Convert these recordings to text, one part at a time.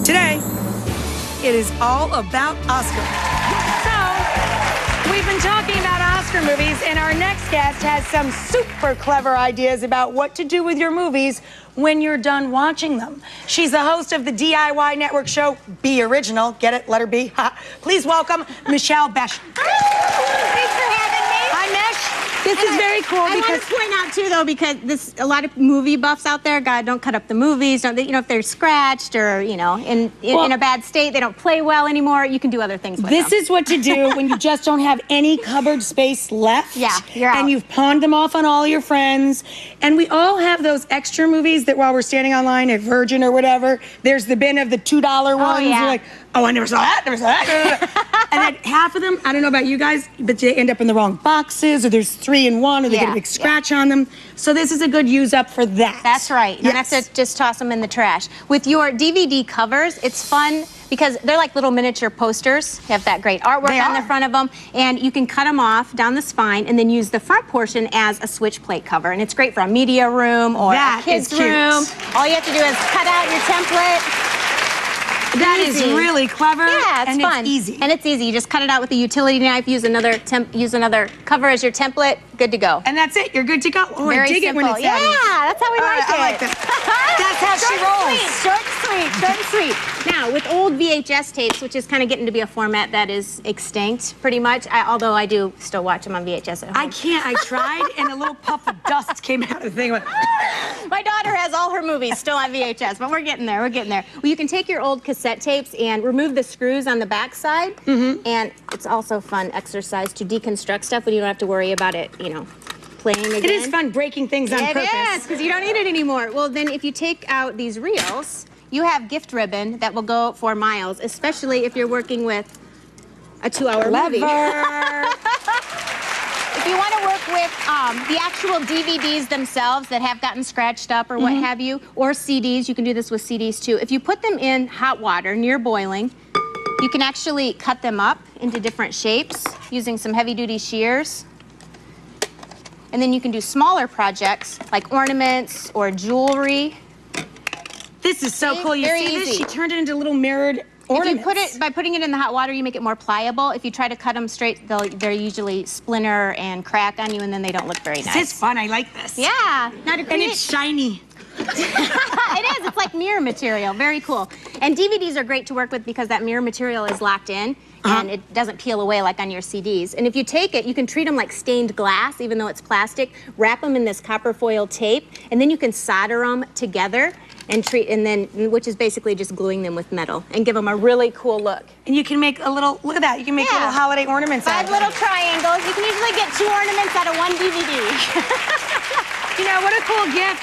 Today, it is all about Oscar. So, we've been talking about Oscar movies, and our next guest has some super clever ideas about what to do with your movies when you're done watching them. She's the host of the DIY network show, Be Original. Get it? Letter B. Please welcome Michelle Besh. Thanks for having me. Hi, Mish. This is very cool. I want to point out too, though, because a lot of movie buffs out there, God, don't cut up the movies. Don't they, if they're scratched or in a bad state, they don't play well anymore. You can do other things with them. This is what to do when you just don't have any cupboard space left. Yeah, you're out. And you've pawned them off on all your friends. And we all have those extra movies that while we're standing online at Virgin or whatever, there's the bin of the $2 ones. Yeah. You're like, oh, I never saw that, never saw that. And then half of them, I don't know about you guys, but they end up in the wrong boxes, or there's 3 in 1, or they get a big scratch on them. So this is a good use up for that. That's right. You don't have to just toss them in the trash. With your DVD covers, it's fun because they're like little miniature posters. They have that great artwork on the front of them, and you can cut them off down the spine and then use the front portion as a switch plate cover. And it's great for a media room or a kid's room. All you have to do is cut out your template. That is really clever. Yeah, it's fun. It's easy. And it's easy. You just cut it out with a utility knife, use another cover as your template, good to go. And that's it. You're good to go. Oh, Very I dig simple. it when it's that easy. Yeah, that's how we like it. I like that. That's how she rolls. Short and sweet, short and sweet. Now, with old VHS tapes, which is kind of getting to be a format that is extinct, pretty much, although I do still watch them on VHS at home. I can't. I tried, and a little puff of dust came out of the thing. My daughter has all her movies still on VHS, but we're getting there. We're getting there. Well, you can take your old cassette tapes and remove the screws on the back side, and it's also fun exercise to deconstruct stuff when you don't have to worry about it, playing again. It is fun breaking things on purpose. It is, because you don't need it anymore. Well, then if you take out these reels, you have gift ribbon that will go for miles, especially if you're working with a 2-hour movie. If you want to work with the actual DVDs themselves that have gotten scratched up or what have you, or CDs, you can do this with CDs too. If you put them in hot water near boiling, you can actually cut them up into different shapes using some heavy-duty shears. And then you can do smaller projects like ornaments or jewelry. This is so cool. You see this? She turned it into little mirrored ornaments. If you by putting it in the hot water, you make it more pliable. If you try to cut them straight, they're usually splinter and crack on you, and then they don't look very nice. This is fun. I like this. Yeah. Now to create... And it's shiny. It is. It's like mirror material. Very cool. And DVDs are great to work with because that mirror material is locked in. And it doesn't peel away like on your CDs. And if you take it, you can treat them like stained glass, even though it's plastic. Wrap them in this copper foil tape, and then you can solder them together which is basically just gluing them with metal and give them a really cool look. And you can make a little, look at that, you can make little holiday ornaments out of it. 5 little triangles. You can usually get 2 ornaments out of 1 DVD. What a cool gift,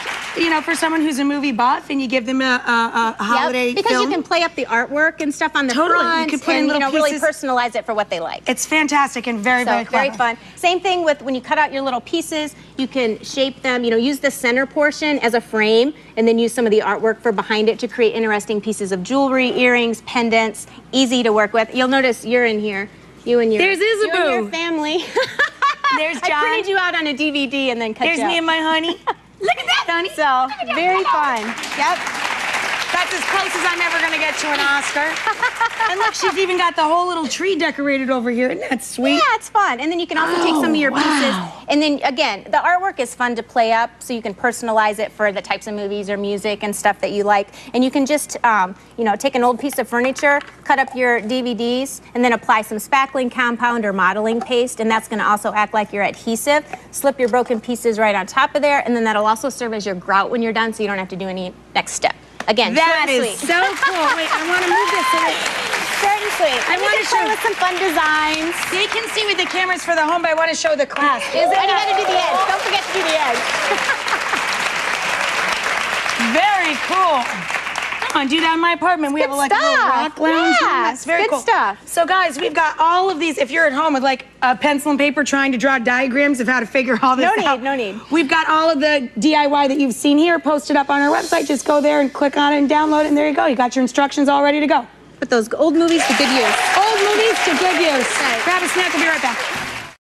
for someone who's a movie buff, and you give them a holiday because film. you can play up the artwork and stuff on the front. You can put in little really pieces. personalize it for what they like. It's fantastic and very, very clever. Very fun. Same thing with when you cut out your little pieces, you can shape them, use the center portion as a frame, and then use some of the artwork for behind it to create interesting pieces of jewelry, earrings, pendants, easy to work with. You'll notice you're in here. There's Isabel. You and your family. There's John. I printed you out on a DVD and then cut you There's me and my honey. Look at that, honey. So, very fun. Yep. That's as close as I'm ever going to get to an Oscar. And look, she's even got the whole little tree decorated over here. Isn't that sweet? Yeah, it's fun. And then you can also take some of your pieces. And then, again, the artwork is fun to play up, so you can personalize it for the types of movies or music and stuff that you like. And you can just, take an old piece of furniture, cut up your DVDs, and then apply some spackling compound or modeling paste, and that's going to also act like your adhesive. Slip your broken pieces right on top of there, and then that'll also serve as your grout when you're done, so you don't have to do any next step. Again, that is so cool. Wait, I want to move this so that... Short and sweet. I want to play with some fun designs. They can see with the cameras for the home, but I want to show the class. And you got to do the edge. Don't forget to do the edge. Very cool. Come on, do that in my apartment. We have like a little rock lounge. Yeah, that's very cool. Good stuff. So guys, we've got all of these. If you're at home with like a pencil and paper trying to draw diagrams of how to figure all this out. No need. We've got all of the DIY that you've seen here posted up on our website. Just go there and click on it and download it, and there you go. You got your instructions all ready to go. Put those old movies to good use. Old movies to good use. Right. Grab a snack. We'll be right back.